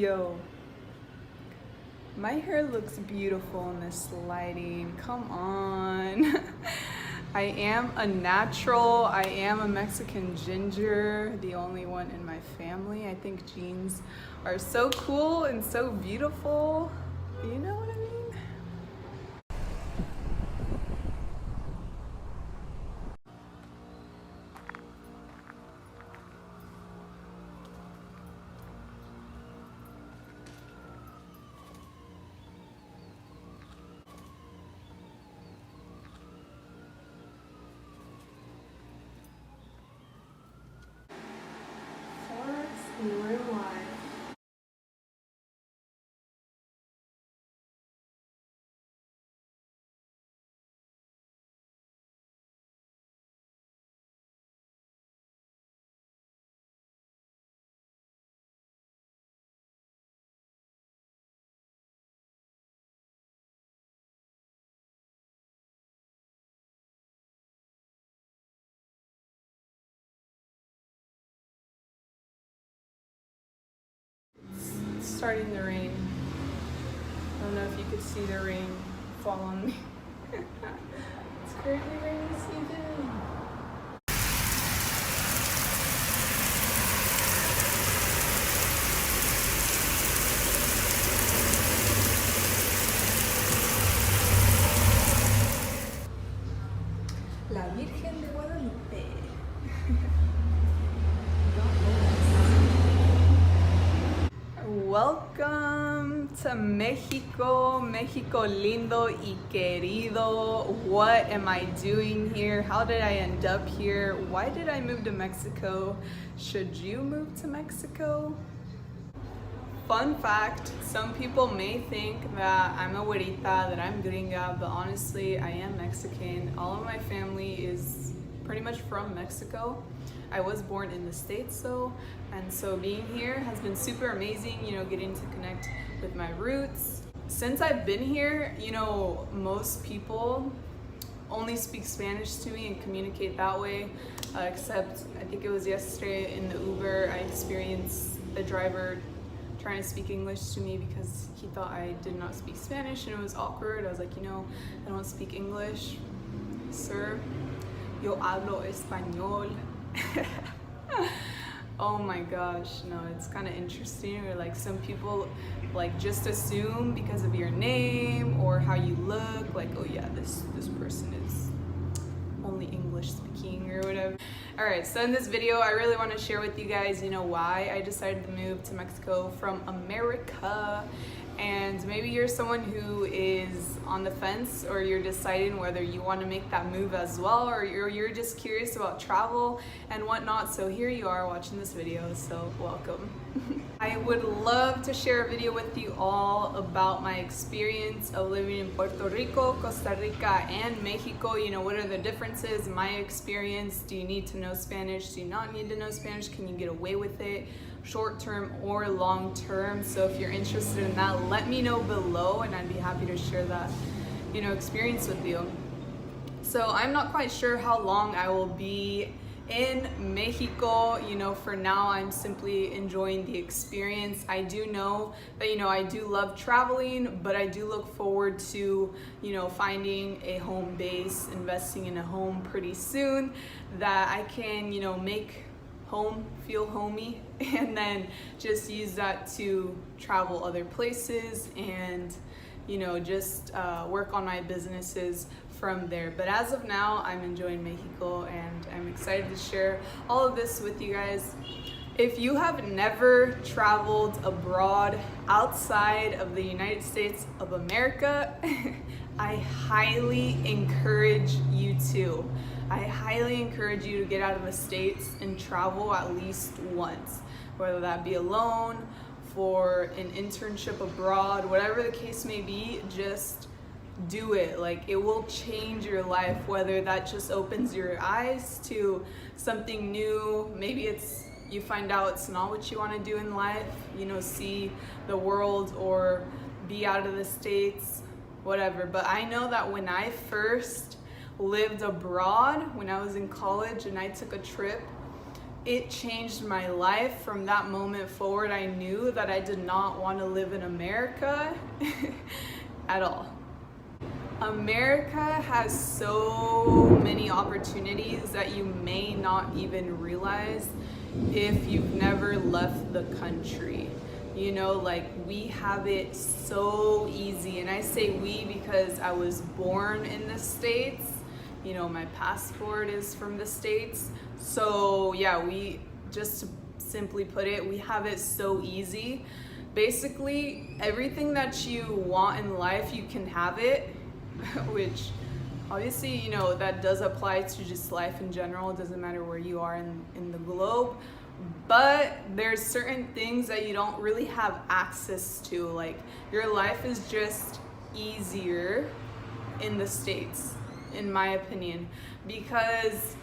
Yo, my hair looks beautiful in this lighting. Come on. I am a natural. I am a Mexican ginger, the only one in my family. I think jeans are so cool and so beautiful. You know what I mean? Forex in real life. It's starting to rain. I don't know if you could see the rain fall on me. It's currently rainy season. La Virgen de Guadalupe. Welcome to Mexico, Mexico lindo y querido. What am I doing here? How did I end up here? Why did I move to Mexico? Should you move to Mexico? Fun fact, some people may think that I'm a güerita, that I'm gringa, but honestly, I am Mexican. All of my family is pretty much from Mexico. I was born in the States though, and so being here has been super amazing, you know, getting to connect with my roots. Since I've been here, you know, most people only speak Spanish to me and communicate that way, except I think it was yesterday in the Uber, I experienced the driver trying to speak English to me because he thought I did not speak Spanish and it was awkward. I was like, you know, I don't speak English. Sir, yo hablo español. Oh my gosh, no, it's kind of interesting. Or like some people like just assume because of your name or how you look, like, oh yeah, this person is only English speaking or whatever. All right, so in this video, I really want to share with you guys, you know, why I decided to move to Mexico from America. And maybe you're someone who is on the fence, or you're deciding whether you want to make that move as well, or you're just curious about travel and whatnot. So here you are watching this video, so welcome. I would love to share a video with you all about my experience of living in Puerto Rico, Costa Rica, and Mexico. You know, what are the differences? My experience. Do you need to know Spanish? Do you not need to know Spanish? Can you get away with it? Short term or long term. So if you're interested in that, let me know below and I'd be happy to share that, you know, experience with you. So I'm not quite sure how long I will be in Mexico. You know, for now I'm simply enjoying the experience. I do know that, you know, I do love traveling, but I do look forward to, you know, finding a home base, investing in a home pretty soon that I can, you know, make home feel homey, and then just use that to travel other places and, you know, just work on my businesses from there. But as of now, I'm enjoying Mexico and I'm excited to share all of this with you guys. If you have never traveled abroad outside of the United States of America, I highly encourage you to. I highly encourage you to get out of the States and travel at least once, whether that be alone, for an internship abroad, whatever the case may be, just do it. Like, it will change your life, whether that just opens your eyes to something new. Maybe it's you find out it's not what you want to do in life, you know, see the world or be out of the States, whatever. But I know that when I first lived abroad, when I was in college and I took a trip, it changed my life. From that moment forward, I knew that I did not want to live in America at all. America has so many opportunities that you may not even realize if you've never left the country. You know, like, we have it so easy. And I say we because I was born in the States. You know, my passport is from the States. So yeah, we, just to simply put it, we have it so easy. Basically, everything that you want in life, you can have it, which obviously, you know, that does apply to just life in general. It doesn't matter where you are in the globe. But there's certain things that you don't really have access to. Like, your life is just easier in the States, in my opinion, because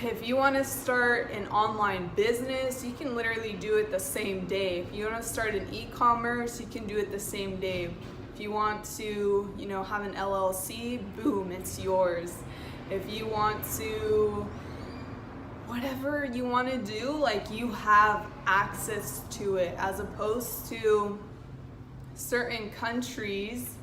if you want to start an online business, you can literally do it the same day. If you want to start an e-commerce, you can do it the same day. If you want to, you know, have an LLC, boom, it's yours. If you want to, whatever you want to do, like, you have access to it, as opposed to certain countries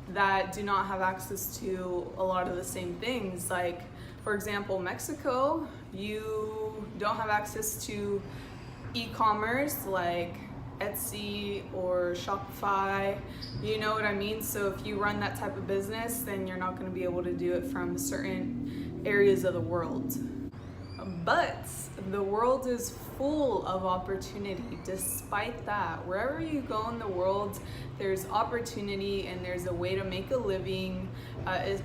that do not have access to a lot of the same things. Like, for example, Mexico, you don't have access to e-commerce like Etsy or Shopify, you know what I mean? So if you run that type of business, then you're not going to be able to do it from certain areas of the world. But the world is full of opportunity. Despite that, wherever you go in the world, there's opportunity and there's a way to make a living.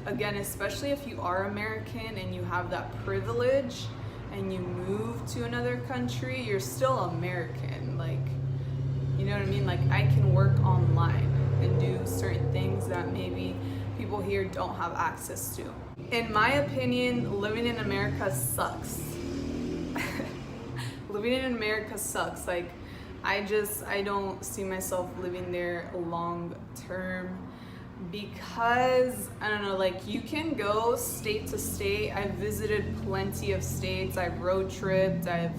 Again, especially if you are American and you have that privilege and you move to another country, you're still American. Like, you know what I mean? Like, I can work online and do certain things that maybe people here don't have access to. In my opinion, living in America sucks. Living in America sucks. Like, I don't see myself living there long term, because I don't know, like, you can go state to state. I've visited plenty of states. I've road tripped, I've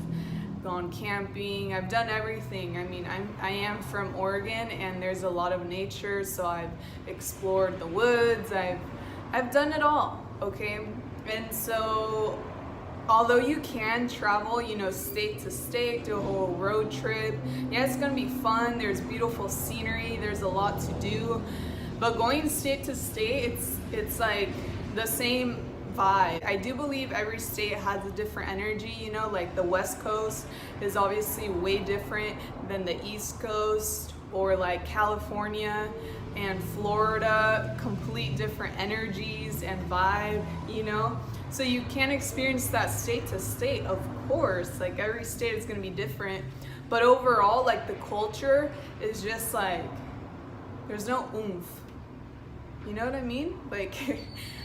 gone camping, I've done everything. I mean, I am from Oregon and there's a lot of nature, so I've explored the woods, I've done it all, okay? And so although you can travel, you know, state to state, do a whole road trip, yeah, it's gonna be fun, there's beautiful scenery, there's a lot to do, but going state to state, it's like the same vibe. I do believe every state has a different energy, you know, like the West Coast is obviously way different than the East Coast, or like California and Florida, complete different energies and vibe, you know? So you can experience that state to state, of course, like every state is gonna be different, but overall, like, the culture is just like, there's no oomph. You know what I mean? Like,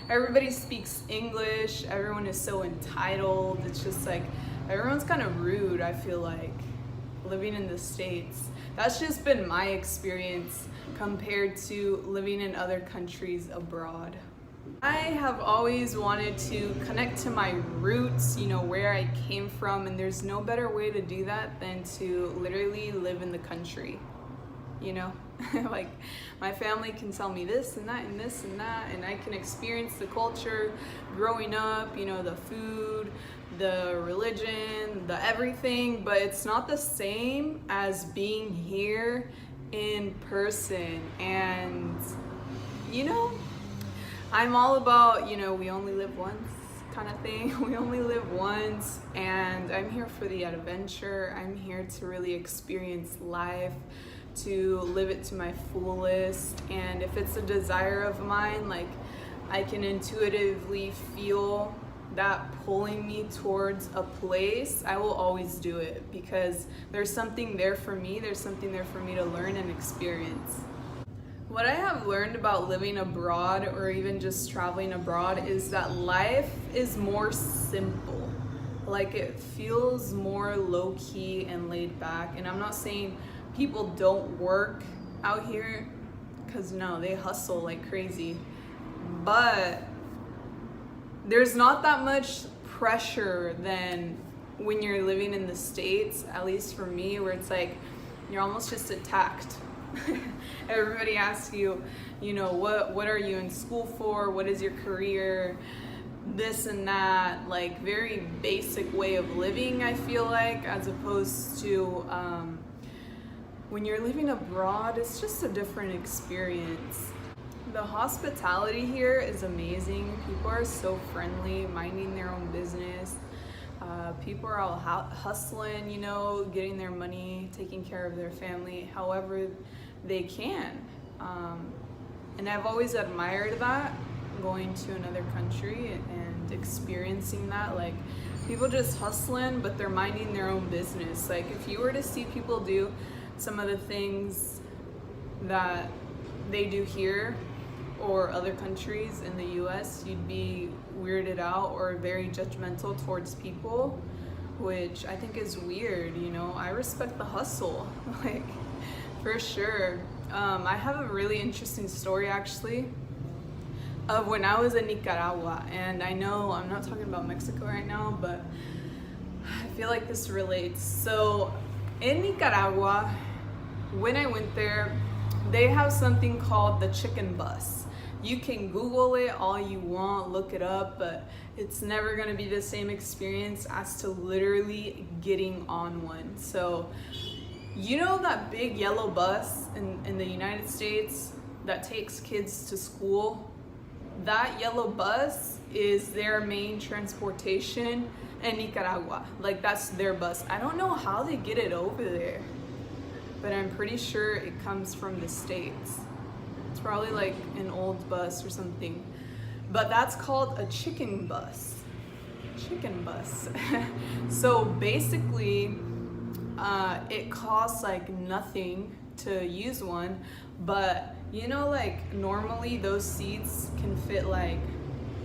everybody speaks English, everyone is so entitled, it's just like, everyone's kind of rude, I feel like, living in the States. That's just been my experience compared to living in other countries abroad. I have always wanted to connect to my roots, you know, where I came from, and there's no better way to do that than to literally live in the country, you know? Like, my family can tell me this and that and this and that, and I can experience the culture growing up, you know, the food, the religion, the everything, but it's not the same as being here in person. And, you know, I'm all about, you know, we only live once kind of thing. We only live once, and I'm here for the adventure. I'm here to really experience life, to live it to my fullest. And if it's a desire of mine, like, I can intuitively feel that pulling me towards a place, I will always do it, because there's something there for me. There's something there for me to learn and experience. What I have learned about living abroad, or even just traveling abroad, is that life is more simple. Like, it feels more low-key and laid back. And I'm not saying people don't work out here, because no, they hustle like crazy. But there's not that much pressure than when you're living in the States, at least for me, where it's like you're almost just attacked. Everybody asks you, you know, what are you in school for? What is your career? This and that, like very basic way of living, I feel like, as opposed to when you're living abroad, it's just a different experience. The hospitality here is amazing. People are so friendly, minding their own business. People are all hustling, you know, getting their money, taking care of their family however they can. And I've always admired that, going to another country and experiencing that. Like, people just hustling, but they're minding their own business. Like, if you were to see people do some of the things that they do here or other countries in the US, you'd be weirded out or very judgmental towards people, which I think is weird, you know. I respect the hustle, like, for sure. I have a really interesting story, actually, of when I was in Nicaragua. And I know I'm not talking about Mexico right now, but I feel like this relates. So in Nicaragua, when I went there, they have something called the chicken bus. You can Google it all you want, look it up, but it's never gonna be the same experience as to literally getting on one. So, you know that big yellow bus in the United States that takes kids to school? That yellow bus is their main transportation in Nicaragua. Like, that's their bus. I don't know how they get it over there, but I'm pretty sure it comes from the States. It's probably like an old bus or something. But that's called a chicken bus. Chicken bus. So basically, it costs like nothing to use one, but you know, like normally those seats can fit like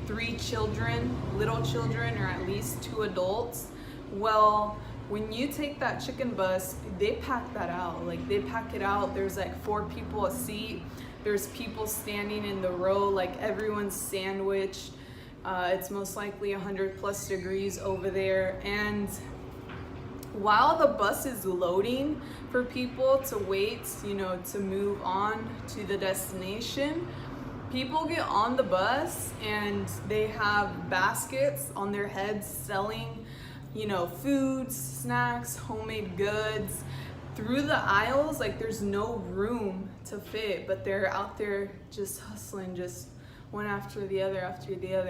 3 children, little children, or at least 2 adults. Well, when you take that chicken bus, they pack that out. Like, they pack it out. There's like 4 people a seat. There's people standing in the row, like everyone's sandwiched. It's most likely 100+ degrees over there. And while the bus is loading for people to wait, you know, to move on to the destination, people get on the bus and they have baskets on their heads selling, you know, foods, snacks, homemade goods. Through the aisles, like, there's no room to fit, but they're out there just hustling, just one after the other.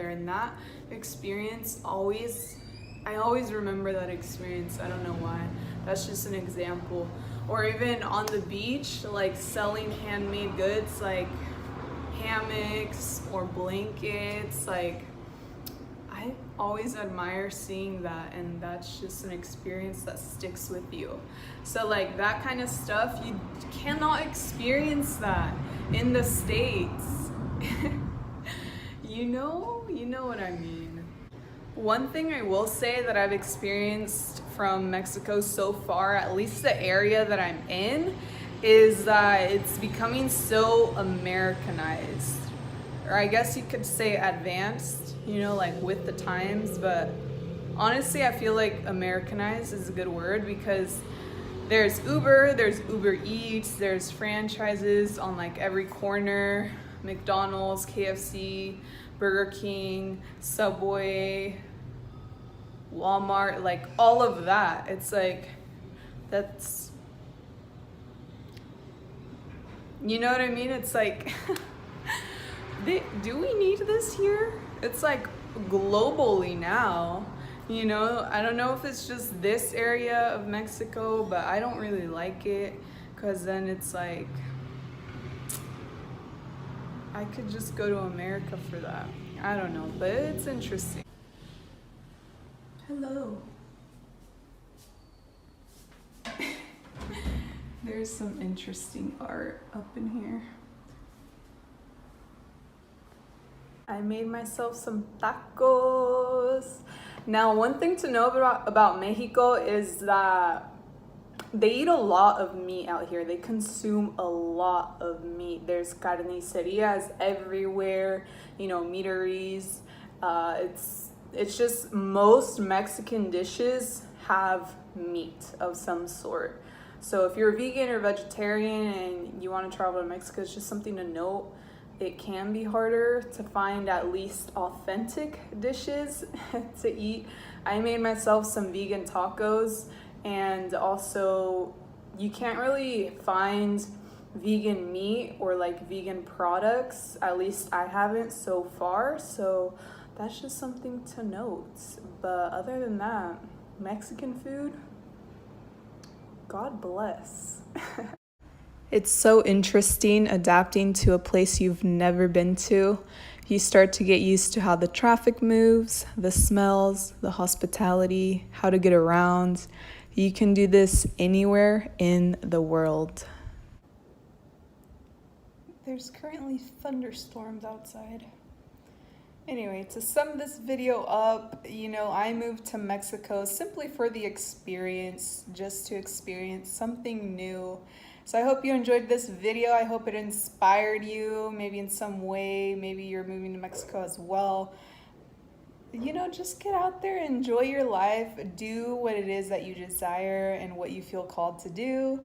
And that experience I always remember that experience. I don't know why. That's just an example. Or even on the beach, like selling handmade goods, like hammocks or blankets. Like, I always admire seeing that, and that's just an experience that sticks with you. So like that kind of stuff, you cannot experience that in the States. You know what I mean. One thing I will say that I've experienced from Mexico so far, at least the area that I'm in, is that it's becoming so Americanized. Or I guess you could say advanced, you know, like with the times. But honestly, I feel like Americanized is a good word, because there's Uber Eats, there's franchises on like every corner, McDonald's, KFC, Burger King, Subway, Walmart, like all of that. It's like, that's, you know what I mean? It's like, do we need this here? It's like globally now, you know? I don't know if it's just this area of Mexico, but I don't really like it, because then it's like, I could just go to America for that. I don't know, but it's interesting. Hello. There's some interesting art up in here. I made myself some tacos. Now, one thing to know about Mexico is that they eat a lot of meat out here. They consume a lot of meat. There's carnicerias everywhere, you know, meateries. It's just most Mexican dishes have meat of some sort. So if you're a vegan or vegetarian and you want to travel to Mexico, it's just something to note. It can be harder to find at least authentic dishes to eat. I made myself some vegan tacos, and also you can't really find vegan meat or like vegan products, at least I haven't so far, so that's just something to note. But other than that, Mexican food, God bless. It's so interesting adapting to a place you've never been to. You start to get used to how the traffic moves, the smells, the hospitality, how to get around. You can do this anywhere in the world. There's currently thunderstorms outside. Anyway, to sum this video up, I moved to Mexico simply for the experience, just to experience something new. So I hope you enjoyed this video. I hope it inspired you, maybe in some way. Maybe you're moving to Mexico as well. Just get out there, enjoy your life, do what it is that you desire and what you feel called to do.